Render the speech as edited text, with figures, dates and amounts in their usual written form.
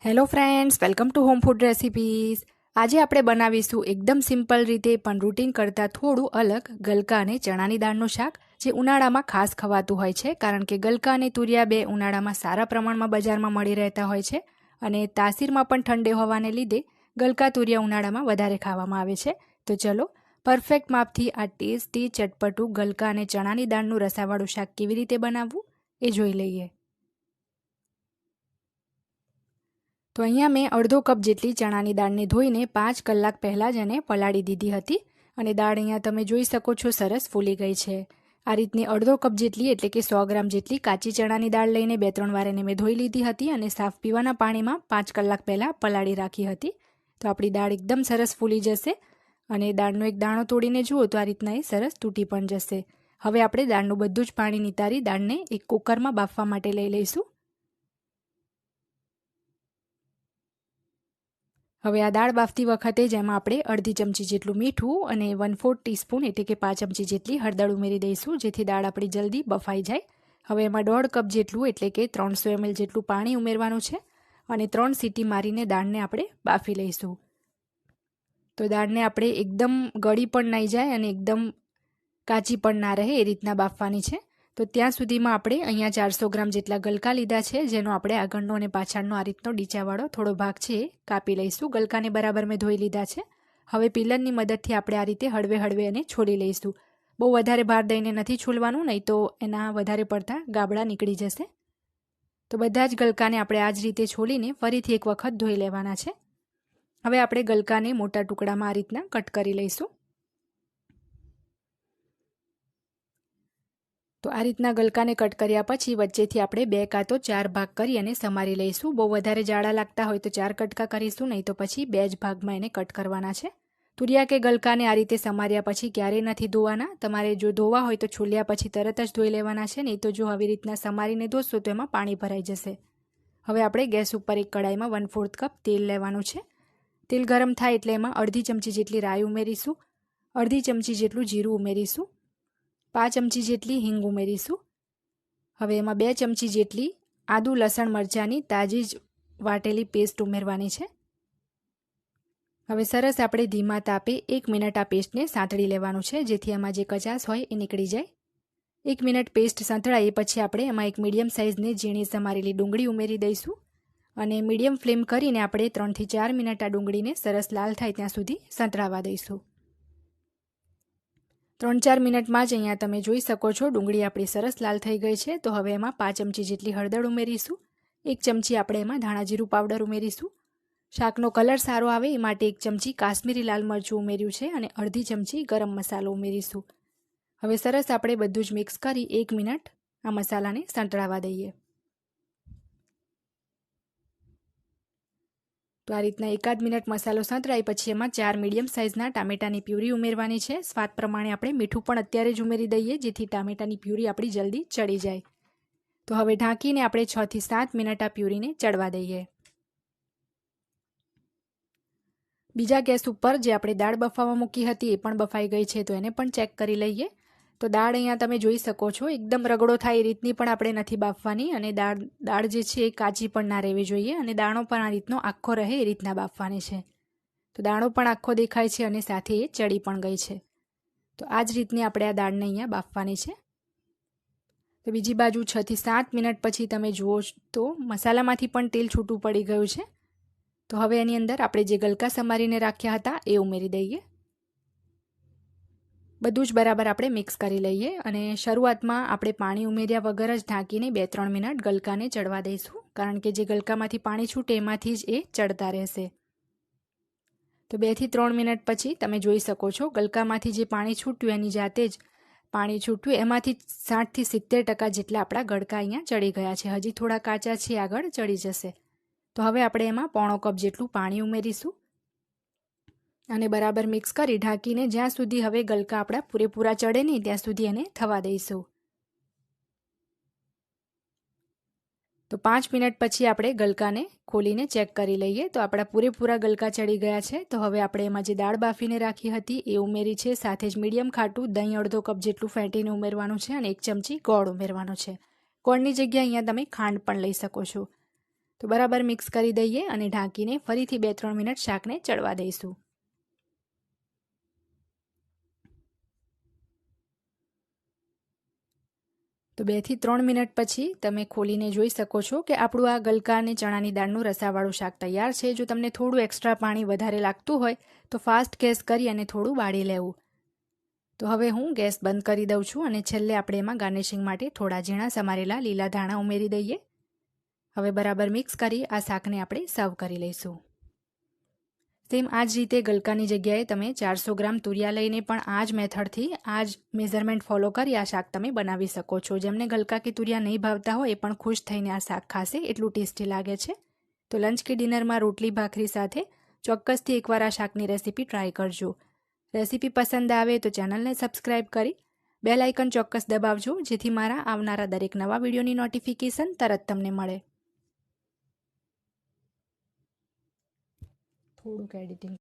Hello friends, welcome to home food recipes. આજે આપણે બનાવીશું એકદમ સિમ્પલ રીતે પણ રૂટીન કરતાં થોડું અલગ ગલકા અને ચણાની દાળનું શાક, જે ઉનાળામાં ખાસ ખવાતું હોય છે. કારણ કે ગલકા અને તુરિયા બે ઉનાળામાં સારા પ્રમાણમાં બજારમાં મળી રહેતા હોય છે અને તાસીરમાં પણ ઠંડે હોવાને લીધે ગલકા તુરિયા ઉનાળામાં વધારે ખાવામાં આવે છે. તો ચલો પરફેક્ટ માપથી આ ટેસ્ટી ચટપટું ગલકા અને ચણાની દાળનું રસાવાળું શાક કેવી રીતે બનાવવું એ જોઈ લઈએ. તો અહીંયા મેં અડધો કપ જેટલી ચણાની દાળને ધોઈને 5 કલાક પહેલાં જ એને પલાળી દીધી હતી અને દાળ અહીંયા તમે જોઈ શકો છો સરસ ફૂલી ગઈ છે. આ રીતની અડધો કપ જેટલી એટલે કે 100 ગ્રામ જેટલી કાચી ચણાની દાળ લઈને 2-3 વાર એને મેં ધોઈ લીધી હતી અને સાફ પીવાના પાણીમાં 5 કલાક પહેલાં પલાળી રાખી હતી. તો આપણી દાળ એકદમ સરસ ફૂલી જશે અને દાળનો એક દાણો તોડીને જુઓ તો આ રીતના એ સરસ તૂટી પણ જશે. હવે આપણે દાળનું બધું જ પાણી નિતારી દાળને એક કુકરમાં બાફવા માટે લઈ લઈશું. હવે આ દાળ બાફતી વખતે જ એમાં આપણે અડધી ચમચી જેટલું મીઠું અને 1/4 ટીસ્પૂન એટલે કે 5 ચમચી જેટલી હળદર ઉમેરી દઈશું, જેથી દાળ આપણી જલ્દી બફાઈ જાય. હવે એમાં 1.5 કપ જેટલું એટલે કે 300 ml જેટલું પાણી ઉમેરવાનું છે અને 3 સીટી મારીને દાળને આપણે બાફી લઈશું. તો દાળને આપણે એકદમ ગળી પણ નહીં જાય અને એકદમ કાચી પણ ના રહે એ રીતના બાફવાની છે. તો ત્યાં સુધીમાં આપણે અહીંયા 400 ગ્રામ જેટલા ગલકા લીધા છે, જેનો આપણે આગળનો અને પાછળનો આ રીતનો ડીચાવાળો થોડો ભાગ છે એ કાપી લઈશું. ગલકાને બરાબર મેં ધોઈ લીધા છે. હવે પિલરની મદદથી આપણે આ રીતે હળવે હળવે એને છોલી લઈશું. બહુ વધારે ભાર દઈને નથી છોલવાનું, નહીં તો એના વધારે પડતા ગાબડા નીકળી જશે. તો બધા જ ગલકાને આપણે આ જ રીતે છોલીને ફરીથી એક વખત ધોઈ લેવાના છે. હવે આપણે ગલકાને મોટા ટુકડામાં આ રીતના કટ કરી લઈશું. તો આ રીતના ગલકાને કટ કર્યા પછી વચ્ચેથી આપણે 2 કાં તો 4 ભાગ કરી અને સમારી લઈશું. બહુ વધારે જાડા લાગતા હોય તો 4 કટકા કરીશું, નહીં તો પછી 2 જ ભાગમાં એને કટ કરવાના છે. તુરિયા કે ગલકાને આ રીતે સમાર્યા પછી ક્યારેય નથી ધોવાના. તમારે જો ધોવા હોય તો છોલ્યા પછી તરત જ ધોઈ લેવાના છે, નહીં તો જો આવી રીતના સમારીને ધોશો તો એમાં પાણી ભરાઈ જશે. હવે આપણે ગેસ ઉપર એક કડાઈમાં 1/4 કપ તેલ લેવાનું છે. તેલ ગરમ થાય એટલે એમાં અડધી ચમચી જેટલી રાઈ ઉમેરીશું, અડધી ચમચી જેટલું જીરું ઉમેરીશું, 5 ચમચી જેટલી હિંગ ઉમેરીશું. હવે એમાં 2 ચમચી જેટલી આદુ લસણ મરચાંની તાજી જ વાટેલી પેસ્ટ ઉમેરવાની છે. હવે સરસ આપણે ધીમા તાપે 1 મિનિટ આ પેસ્ટને સાંતળી લેવાનું છે, જેથી એમાં જે કચાશ હોય એ નીકળી જાય. 1 મિનિટ પેસ્ટ સાંતળાય પછી આપણે એમાં એક મીડિયમ સાઇઝની ઝીણી સમારેલી ડુંગળી ઉમેરી દઈશું અને મીડિયમ ફ્લેમ કરીને આપણે 3 થી 4 મિનિટ આ ડુંગળીને સરસ લાલ થાય ત્યાં સુધી સાંતળાવા દઈશું. 3-4 મિનિટમાં જ અહીંયા તમે જોઈ શકો છો ડુંગળી આપણી સરસ લાલ થઈ ગઈ છે. તો હવે એમાં 5 ચમચી જેટલી હળદર ઉમેરીશું, 1 ચમચી આપણે એમાં ધાણા જીરું પાવડર ઉમેરીશું. શાકનો કલર સારો આવે એ માટે 1 ચમચી કાશ્મીરી લાલ મરચું ઉમેર્યું છે અને અડધી ચમચી ગરમ મસાલો ઉમેરીશું. હવે સરસ આપણે બધું જ મિક્સ કરી 1 મિનિટ આ મસાલાને સાંતળાવા દઈએ. તો આ રીતના 1 મિનિટ મસાલો સાંતળાય પછી એમાં 4 મીડિયમ સાઇઝના ટામેટાની પ્યુરી ઉમેરવાની છે. સ્વાદ પ્રમાણે આપણે મીઠું પણ અત્યારે જ ઉમેરી દઈએ, જેથી ટામેટાની પ્યુરી આપણી જલ્દી ચડી જાય. તો હવે ઢાંકીને આપણે 6 થી 7 મિનિટ આ પ્યુરીને ચડવા દઈએ. બીજા ગેસ ઉપર જે આપણે દાળ બફાવા મૂકી હતી એ પણ બફાઈ ગઈ છે, તો એને પણ ચેક કરી લઈએ. તો દાળ અહીંયા તમે જોઈ શકો છો એકદમ રગડો થાય એ રીતની પણ આપણે નથી બાફવાની અને દાળ જે છે એ કાચી પણ ના રહેવી જોઈએ અને દાણો પણ આ રીતનો આખો રહે એ રીતના બાફવાની છે. તો દાણો પણ આખો દેખાય છે અને સાથે એ ચડી પણ ગઈ છે. તો આ જ રીતની આપણે આ દાળને અહીંયા બાફવાની છે. તો બીજી બાજુ 6 થી 7 મિનિટ પછી તમે જુઓ તો મસાલામાંથી પણ તેલ છૂટું પડી ગયું છે. તો હવે એની અંદર આપણે જે ગલકા સમારીને રાખ્યા હતા એ ઉમેરી દઈએ. બધું જ બરાબર આપણે મિક્સ કરી લઈએ અને શરૂઆતમાં આપણે પાણી ઉમેર્યા વગર જ ઢાંકીને 2-3 મિનિટ ગલકાને ચડવા દઈશું, કારણ કે જે ગલકામાંથી પાણી છૂટે એમાંથી જ એ ચડતા રહેશે. તો 2 થી 3 મિનિટ પછી તમે જોઈ શકો છો ગલકામાંથી જે પાણી છૂટ્યું એની જાતે જ પાણી છૂટ્યું એમાંથી 60 થી 70% જેટલા આપણા ગળકા અહીંયા ચડી ગયા છે. હજી થોડા કાચા છે, આગળ ચડી જશે. તો હવે આપણે એમાં 1/4 કપ જેટલું પાણી ઉમેરીશું અને બરાબર મિક્સ કરી ઢાંકીને જ્યાં સુધી હવે ગલકા આપણા પૂરેપૂરા ચડે નહીં ત્યાં સુધી એને થવા દઈશું. તો 5 મિનિટ પછી આપણે ગલકાને ખોલીને ચેક કરી લઈએ. તો આપણા પૂરેપૂરા ગલકા ચડી ગયા છે. તો હવે આપણે એમાં જે દાળ બાફીને રાખી હતી એ ઉમેરી છે. સાથે જ મીડિયમ ખાટું દહીં અડધો કપ જેટલું ફેંટીને ઉમેરવાનું છે અને 1 ચમચી ગોળ ઉમેરવાનો છે. ગોળની જગ્યાએ અહીંયા તમે ખાંડ પણ લઈ શકો છો. તો બરાબર મિક્સ કરી દઈએ અને ઢાંકીને ફરીથી 2-3 મિનિટ શાકને ચડવા દઈશું. તો 2 થી 3 મિનિટ પછી તમે ખોલીને જોઈ શકો છો કે આપણું આ ગલકા અને ચણાની દાળનું રસાવાળું શાક તૈયાર છે. જો તમને થોડું એક્સ્ટ્રા પાણી વધારે લાગતું હોય તો ફાસ્ટ ગેસ કરી અને થોડું બાળી લેવું. તો હવે હું ગેસ બંધ કરી દઉં છું અને છેલ્લે આપણે એમાં ગાર્નિશિંગ માટે થોડા ઝીણા સમારેલા લીલા ધાણા ઉમેરી દઈએ. હવે બરાબર મિક્સ કરી આ શાકને આપણે સર્વ કરી લઈશું. સેમ આ જ રીતે ગલકાની જગ્યાએ તમે 400 ગ્રામ તુરિયા લઈને પણ આ જ મેથડથી આ જ મેઝરમેન્ટ ફોલો કરી આ શાક તમે બનાવી શકો છો. જેમને ગલકા કે તુરિયા નહીં ભાવતા હોય એ પણ ખુશ થઈને આ શાક ખાશે, એટલું ટેસ્ટી લાગે છે. તો લંચ કે ડિનરમાં રોટલી ભાખરી સાથે ચોક્કસથી એકવાર આ શાકની રેસીપી ટ્રાય કરજો. રેસીપી પસંદ આવે તો ચેનલને સબસ્ક્રાઈબ કરી બેલ આઇકન ચોક્કસ દબાવજો, જેથી મારા આવનારા દરેક નવા વિડીયોની નોટિફિકેશન તરત તમને મળે. થોડુંક એડિટિંગ